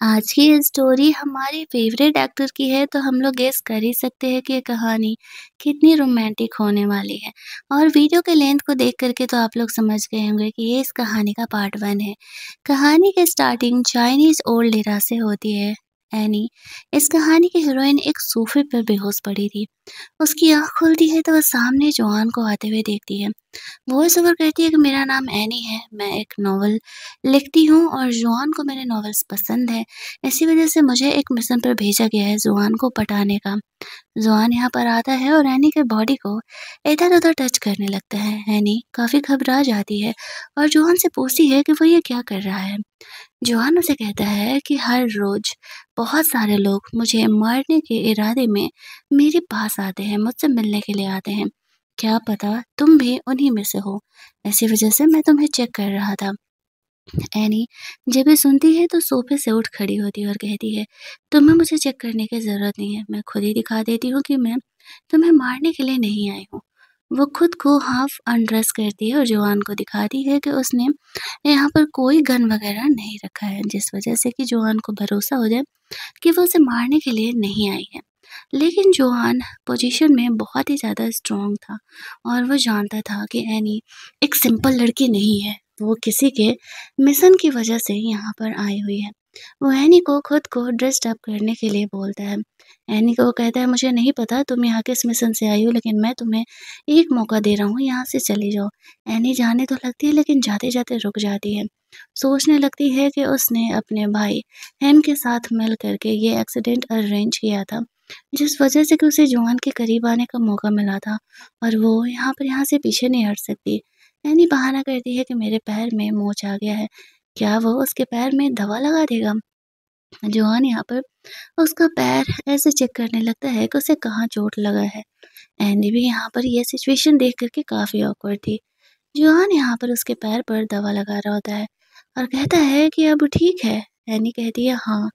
आज की ये स्टोरी हमारे फेवरेट एक्टर की है तो हम लोग गेस कर ही सकते हैं कि ये कहानी कितनी रोमांटिक होने वाली है। और वीडियो के लेंथ को देख करके तो आप लोग समझ गए होंगे कि ये इस कहानी का पार्ट 1 है। कहानी की स्टार्टिंग चाइनीज़ ओल्ड इरा से होती है। एनी, इस कहानी की हीरोइन एक सोफे पर बेहोश पड़ी थी। उसकी आँख खुलती है तो वो सामने जॉन को आते हुए देखती है। वॉइस ओवर कहती है कि मेरा नाम एनी है, मैं एक नॉवल लिखती हूँ और जुआन को मेरे नॉवेल्स पसंद है। इसी वजह से मुझे एक मिशन पर भेजा गया है जुआन को पटाने का। जुआन यहाँ पर आता है और एनी के बॉडी को इधर-उधर टच करने लगता है। एनी काफ़ी घबरा जाती है और जुआन से पूछती है कि वो ये क्या कर रहा है। जुआन उसे कहता है कि हर रोज़ बहुत सारे लोग मुझे मारने के इरादे में मेरे पास आते हैं, मुझसे मिलने के लिए आते हैं। क्या पता तुम भी उन्हीं में से हो। इसी वजह से मैं तुम्हें चेक कर रहा था। एनी जब ये सुनती है तो सोफे से उठ खड़ी होती है और कहती है, तुम्हें मुझे चेक करने की ज़रूरत नहीं है। मैं खुद ही दिखा देती हूँ कि मैं तुम्हें मारने के लिए नहीं आई हूँ। वो खुद को हाफ अनड्रेस करती है और जवान को दिखाती है कि उसने यहाँ पर कोई गन वगैरह नहीं रखा है, जिस वजह से कि जवान को भरोसा हो जाए कि वो उसे मारने के लिए नहीं आई है। लेकिन जोहान पोजीशन में बहुत ही ज़्यादा स्ट्रॉन्ग था और वो जानता था कि एनी एक सिंपल लड़की नहीं है, वो किसी के मिशन की वजह से यहाँ पर आई हुई है। वो एनी को खुद को ड्रेस्ड अप करने के लिए बोलता है। एनी को वो कहता है, मुझे नहीं पता तुम यहाँ किस मिशन से आई हो, लेकिन मैं तुम्हें एक मौका दे रहा हूँ, यहाँ से चली जाओ। एनी जाने तो लगती है लेकिन जाते-जाते रुक जाती है। सोचने लगती है कि उसने अपने भाई हेम के साथ मिल करके ये एक्सीडेंट अरेंज किया था, जिस वजह से कि उसे जॉन के करीब आने का मौका मिला था और वो यहाँ से पीछे नहीं हट सकती। एनी बहाना करती है कि मेरे पैर में मोच आ गया है, क्या वो उसके पैर में दवा लगा देगा? जॉन यहाँ पर उसका पैर ऐसे चेक करने लगता है कि उसे कहाँ चोट लगा है। एनी भी यहाँ पर ये सिचुएशन देख कर के काफ़ी ऑकवर्ड थी। जॉन यहाँ पर उसके पैर पर दवा लगा रहा होता है और कहता है कि अब ठीक है। एनी कहती है हाँ।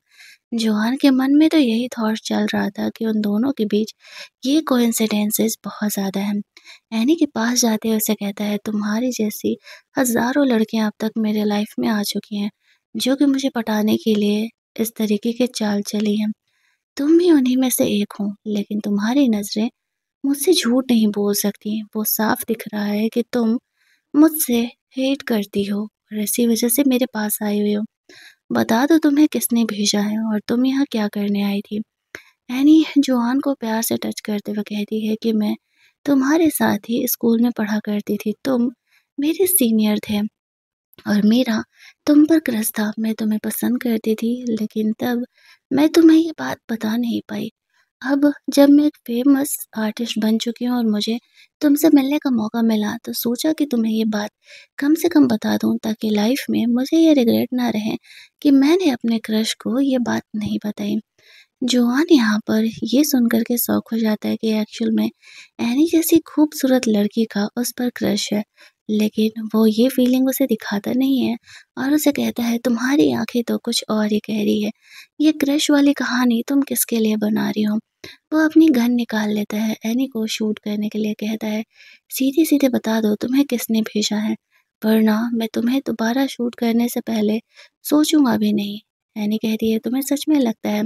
जॉन के मन में तो यही थॉट चल रहा था कि उन दोनों के बीच ये कोइंसिडेंसेस बहुत ज़्यादा हैं। एनी के पास जाते हुए उसे कहता है, तुम्हारी जैसी हज़ारों लड़कियां अब तक मेरे लाइफ में आ चुकी हैं, जो कि मुझे पटाने के लिए इस तरीके के चाल चली हैं। तुम भी उन्हीं में से एक हो, लेकिन तुम्हारी नज़रें मुझसे झूठ नहीं बोल सकती। वो साफ दिख रहा है कि तुम मुझसे हेट करती हो और इसी वजह से मेरे पास आई हुई हो। बता दो तुम्हें किसने भेजा है और तुम यहाँ क्या करने आई थी? एनी जोआन को प्यार से टच करते हुए कहती है कि मैं तुम्हारे साथ ही स्कूल में पढ़ा करती थी। तुम मेरे सीनियर थे और मेरा तुम पर क्रश था। मैं तुम्हें पसंद करती थी, लेकिन तब मैं तुम्हें ये बात बता नहीं पाई। अब जब मैं एक फेमस आर्टिस्ट बन चुकी हूँ और मुझे तुमसे मिलने का मौका मिला, तो सोचा कि तुम्हें ये बात कम से कम बता दूँ, ताकि लाइफ में मुझे ये रिग्रेट ना रहे कि मैंने अपने क्रश को ये बात नहीं बताई। जोआन यहाँ पर ये सुन कर के शॉक हो जाता है कि एक्चुअल में एनी जैसी खूबसूरत लड़की का उस पर क्रश है, लेकिन वो ये फीलिंग उसे दिखाता नहीं है और उसे कहता है, तुम्हारी आंखें तो कुछ और ही कह रही है। ये क्रश वाली कहानी तुम किसके लिए बना रही हो? वो अपनी गन निकाल लेता है, एनी को शूट करने के लिए कहता है, सीधे-सीधे बता दो तुम्हें किसने भेजा है, वरना मैं तुम्हें दोबारा शूट करने से पहले सोचूंगा भी नहीं। एनी कहती है, तुम्हें सच में लगता है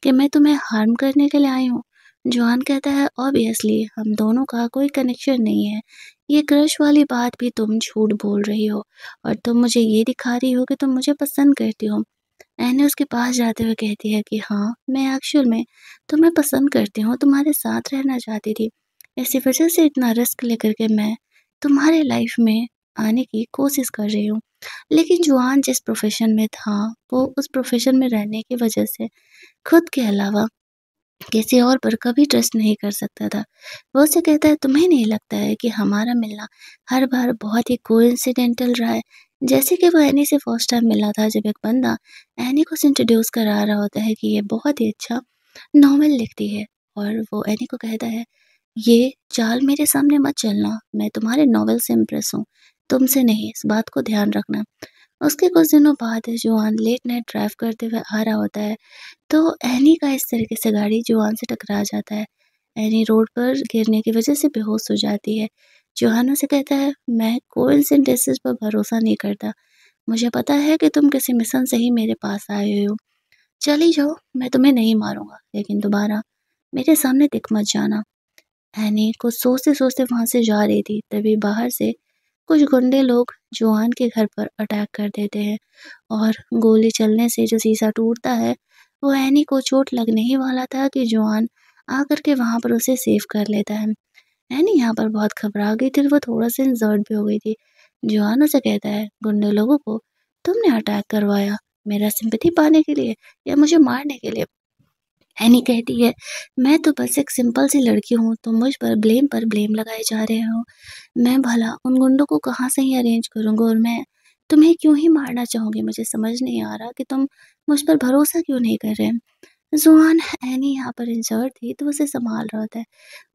कि मैं तुम्हें हार्म करने के लिए आई हूँ? जॉन कहता है, ऑब्वियसली हम दोनों का कोई कनेक्शन नहीं है। ये क्रश वाली बात भी तुम झूठ बोल रही हो और तुम मुझे ये दिखा रही हो कि तुम मुझे पसंद करती हो। एनी उसके पास जाते हुए कहती है कि हाँ, मैं एक्चुअल में तुम्हें पसंद करती हूँ, तुम्हारे साथ रहना चाहती थी। इसी वजह से इतना रिस्क लेकर के मैं तुम्हारे लाइफ में आने की कोशिश कर रही हूँ। लेकिन जुआन जिस प्रोफ़ेशन में था, वो उस प्रोफ़ेशन में रहने की वजह से खुद के अलावा किसी और पर कभी ट्रस्ट नहीं कर सकता था। वो उससे कहता है, तुम्हें नहीं लगता है कि हमारा मिलना हर बार बहुत ही कोइंसिडेंटल रहा है? जैसे कि वो एनी से फर्स्ट टाइम मिला था, जब एक बंदा एनी को उसे इंट्रोड्यूस करा रहा होता है कि ये बहुत ही अच्छा नॉवेल लिखती है और वो एनी को कहता है, ये चाल मेरे सामने मत चलना, मैं तुम्हारे नॉवेल से इम्प्रेस हूँ, तुमसे नहीं, इस बात को ध्यान रखना। उसके कुछ दिनों बाद जोआन लेट नाइट ड्राइव करते हुए आ रहा होता है, तो एनी का इस तरीके से गाड़ी जोआन से टकरा जाता है। एनी रोड पर गिरने की वजह से बेहोश हो जाती है। जोआन उसे कहता है, मैं कोइंसिडेंसेस पर भरोसा नहीं करता। मुझे पता है कि तुम किसी मिशन से ही मेरे पास आए हुए हो। चली जाओ, मैं तुम्हें नहीं मारूँगा, लेकिन दोबारा मेरे सामने दिख मत जाना। एनी कुछ सोचते-सोचते वहाँ से जा रही थी, तभी बाहर से कुछ गुंडे लोग जॉन के घर पर अटैक कर देते हैं और गोली चलने से जो शीशा टूटता है, वो एनी को चोट लगने ही वाला था कि जॉन आकर के वहाँ पर उसे सेव कर लेता है। एनी यहाँ पर बहुत घबरा गई थी और वो थोड़ा-सा इंजर्ड भी हो गई थी। जॉन उसे कहता है, "गुंडे लोगों को तुमने अटैक करवाया, मेरा सिंपैथी पाने के लिए या मुझे मारने के लिए?" एनी कहती है, "मैं तो बस एक सिंपल सी लड़की हूँ, तुम मुझ पर ब्लेम लगाए जा रहे हो। मैं भला उन गुंडों को कहाँ से ही अरेंज करूँगी और मैं तुम्हें क्यों ही मारना चाहूँगी? मुझे समझ नहीं आ रहा कि तुम मुझ पर भरोसा क्यों नहीं कर रहे?" ज़ुआन एनी यहाँ पर इंजर्ड थी तो उसे सँभाल रहा होता है।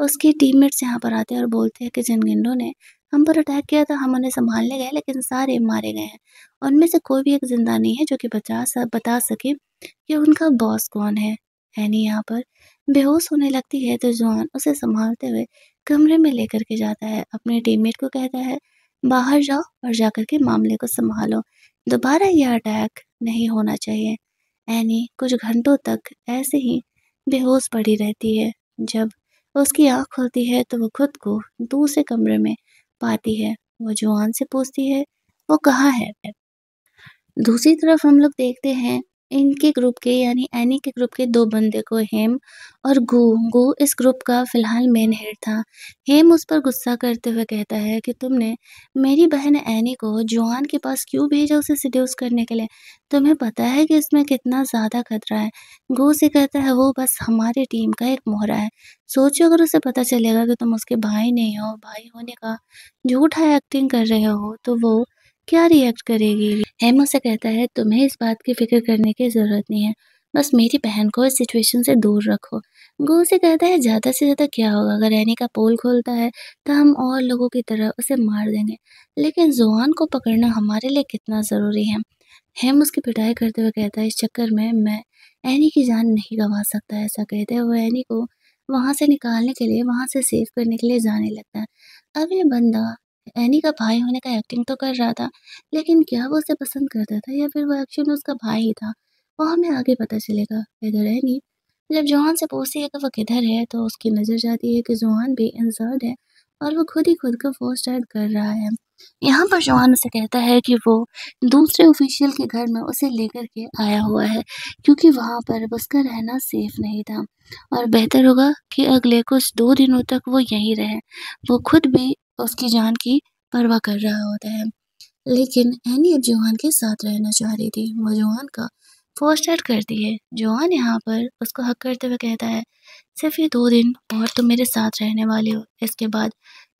उसके टीममेट्स यहाँ पर आते हैं और बोलते हैं कि जिन गुंडों ने हम पर अटैक किया था हम उन्हें सँभालने गए लेकिन सारे मारे गए हैं। उनमें से कोई भी एक ज़िंदा नहीं है जो कि बता सके कि उनका बॉस कौन है। एनी यहाँ पर बेहोश होने लगती है तो ज़ुआन उसे सँभालते हुए कमरे में लेकर के जाता है। अपने टीममेट को कहता है, "बाहर जाओ और जाकर के मामले को सँभालो। दोबारा ये अटैक नहीं होना चाहिए।" एनी कुछ घंटों तक ऐसे ही बेहोश पड़ी रहती है। जब उसकी आँख खुलती है तो वो खुद को दूसरे कमरे में पाती है। वो जुआन से पूछती है, "वो कहाँ है?" दूसरी तरफ हम लोग देखते हैं इनके ग्रुप के यानी एनी के ग्रुप के 2 बंदे को हेम और गू। गू इस ग्रुप का फ़िलहाल मेन हेड था। हेम उस पर गुस्सा करते हुए कहता है कि तुमने मेरी बहन एनी को जुआन के पास क्यों भेजा उसे सेड्यूस करने के लिए? तुम्हें पता है कि इसमें कितना ज़्यादा खतरा है। गू से कहता है वो बस हमारी टीम का एक मोहरा है। सोचो अगर उसे पता चलेगा कि तुम उसके भाई नहीं हो, भाई होने का झूठा एक्टिंग कर रहे हो तो वो क्या रिएक्ट करेगी? हेमा से कहता है तुम्हें इस बात की फ़िक्र करने की ज़रूरत नहीं है। बस मेरी बहन को इस सिचुएशन से दूर रखो। गो से कहता है ज़्यादा से ज़्यादा क्या होगा अगर एनी का पोल खोलता है तो हम और लोगों की तरह उसे मार देंगे। लेकिन ज़ुआन को पकड़ना हमारे लिए कितना ज़रूरी है। हेम उसकी पिटाई करते हुए कहता है इस चक्कर में मैं एनी की जान नहीं गँवा सकता। ऐसा कहते हुए वो एनी को वहाँ से निकालने के लिए वहाँ से सेव करने के लिए जाने लगता है। अब ये बंदा एनी का भाई होने का एक्टिंग तो कर रहा था, लेकिन क्या वो उसे पसंद करता था या फिर वो एक्चुअल में उसका भाई ही था? वो हमें आगे पता चलेगा। इधर एनी जब जॉन से पूछती है कि वो किधर है, तो उसकी नज़र जाती है कि जॉन भी इंसर्ट है और वो खुद ही खुद को फोर्स ऐड कर रहा है। यहाँ पर जॉन उसे कहता है कि वो दूसरे ऑफिशियल के घर में उसे लेकर के आया हुआ है, क्योंकि वहाँ पर उसका रहना सेफ नहीं था और बेहतर होगा कि अगले कुछ 2 दिनों तक वो यहीं रहे। वो खुद भी उसकी जान की परवाह कर रहा होता है। लेकिन एनी अब जोहान के साथ रहना चाह रही थी। वो जोहान का फ़ोर्स करती है। जोहान यहाँ पर उसको हक करते हुए कहता है, "सिर्फ़ ये 2 दिन और तुम मेरे साथ रहने वाली हो। इसके बाद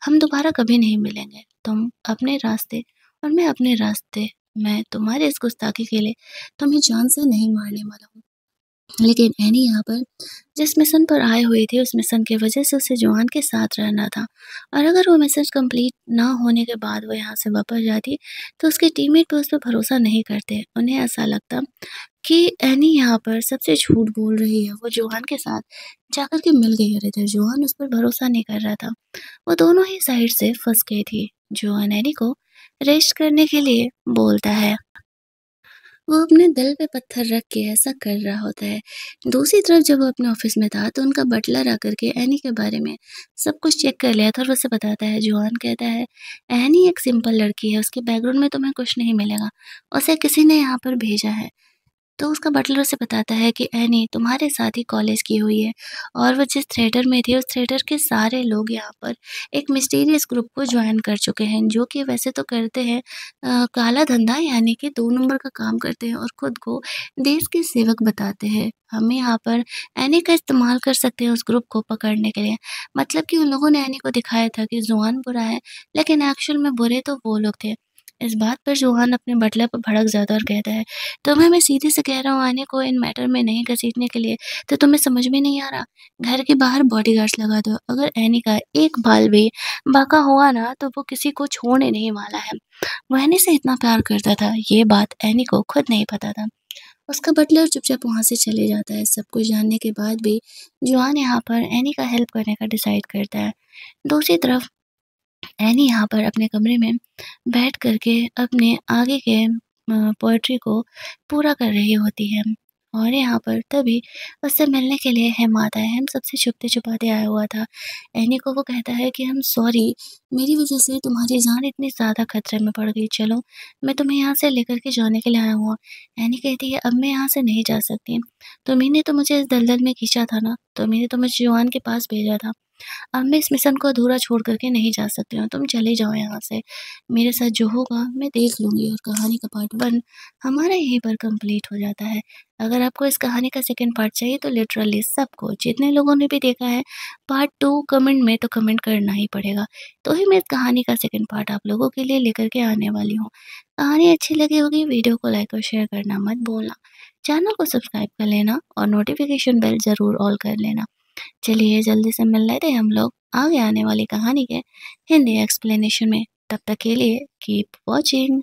हम दोबारा कभी नहीं मिलेंगे। तुम अपने रास्ते और मैं अपने रास्ते। मैं तुम्हारे इस गुस्ताखी के लिए तुम्हें जान से नहीं मारने वाला हूँ।" लेकिन एनी यहाँ पर जिस मिशन पर आए हुए थे, उस मिशन की वजह से उसे जॉन के साथ रहना था और अगर वो मिशन कंप्लीट ना होने के बाद वो यहाँ से वापस जाती, तो उसके टीममेट भी उस पे भरोसा नहीं करते। उन्हें ऐसा लगता कि एनी यहाँ पर सबसे झूठ बोल रही है। वो जोहान के साथ जाकर के मिल गई और इधर जोहान उस पर भरोसा नहीं कर रहा था। वो दोनों ही साइड से फँस गई थी। जोहान एनी को रेस्ट करने के लिए बोलता है। वो अपने दिल पे पत्थर रख के ऐसा कर रहा होता है। दूसरी तरफ जब वो अपने ऑफ़िस में था तो उनका बटलर आकर के एनी के बारे में सब कुछ चेक कर लिया था और उसे बताता है। जोआन कहता है, "एनी एक सिंपल लड़की है, उसके बैकग्राउंड में तुम्हें कुछ नहीं मिलेगा। उसे किसी ने यहाँ पर भेजा है।" तो उसका बटलर उसे बताता है कि एनी तुम्हारे साथ ही कॉलेज की हुई है और वो जिस थिएटर में थी उस थिएटर के सारे लोग यहाँ पर एक मिस्टीरियस ग्रुप को ज्वाइन कर चुके हैं जो कि वैसे तो करते हैं काला धंधा यानी कि 2 नंबर का काम करते हैं और खुद को देश के सेवक बताते हैं। हमें यहाँ पर एनी का इस्तेमाल कर सकते हैं उस ग्रुप को पकड़ने के लिए। मतलब कि उन लोगों ने एनी को दिखाया था कि जुआन बुरा है लेकिन एक्चुअल में बुरे तो वो लोग थे। इस बात पर जुआन अपने बटलर पर भड़क जाता है और कहता है, तुम्हें मैं सीधे से कह रहा हूँ आने को इन मैटर में नहीं घसीटने के लिए, तो तुम्हें समझ में नहीं आ रहा? घर के बाहर बॉडीगार्ड्स लगा दो। अगर एनी का एक बाल भी बाँका हुआ ना तो वो किसी को छोड़ने नहीं वाला है। वो एनी से इतना प्यार करता था, ये बात एनी को खुद नहीं पता था। उसका बटलर चुपचाप वहाँ से चले जाता है। सब कुछ जानने के बाद भी जुआन यहाँ पर एनी का हेल्प करने का डिसाइड करता है। दूसरी तरफ एनी यहाँ पर अपने कमरे में बैठ कर के अपने आगे के पोएट्री को पूरा कर रही होती है। और यहाँ पर तभी उससे मिलने के लिए हिम आता है। हिम सबसे छुपते-छुपाते आया हुआ था। एनी को वो कहता है कि हम सॉरी, मेरी वज़ह से तुम्हारी जान इतनी ज़्यादा खतरे में पड़ गई। चलो, मैं तुम्हें यहाँ से लेकर के जाने के लिए आया हूँ। एनी कहती है, अब मैं यहाँ से नहीं जा सकती। तुम्ही ने तो मुझे इस दलदल में खींचा था ना, तुम्ही ने तो मुझे जुआन के पास भेजा था। अब मैं इस मिशन को अधूरा छोड़ कर के नहीं जा सकती हूँ, तुम चले जाओ यहाँ से। मेरे साथ जो होगा मैं देख लूँगी। और कहानी का पार्ट 1 हमारा यहीं पर कंप्लीट हो जाता है। अगर आपको इस कहानी का सेकंड पार्ट चाहिए तो लिटरली सबको, जितने लोगों ने भी देखा है पार्ट 2 कमेंट में, तो कमेंट करना ही पड़ेगा। तो ही मैं इस कहानी का सेकंड पार्ट आप लोगों के लिए लेकर के आने वाली हूँ। कहानी अच्छी लगी होगी, वीडियो को लाइक और शेयर करना मत भूलना। चैनल को सब्सक्राइब कर लेना और नोटिफ़िकेशन बेल ज़रूर ऑल कर लेना। चलिए जल्दी से मिल लेते हैं हम लोग आगे आने वाली कहानी के हिंदी एक्सप्लेनेशन में। तब तक के लिए कीप वॉचिंग।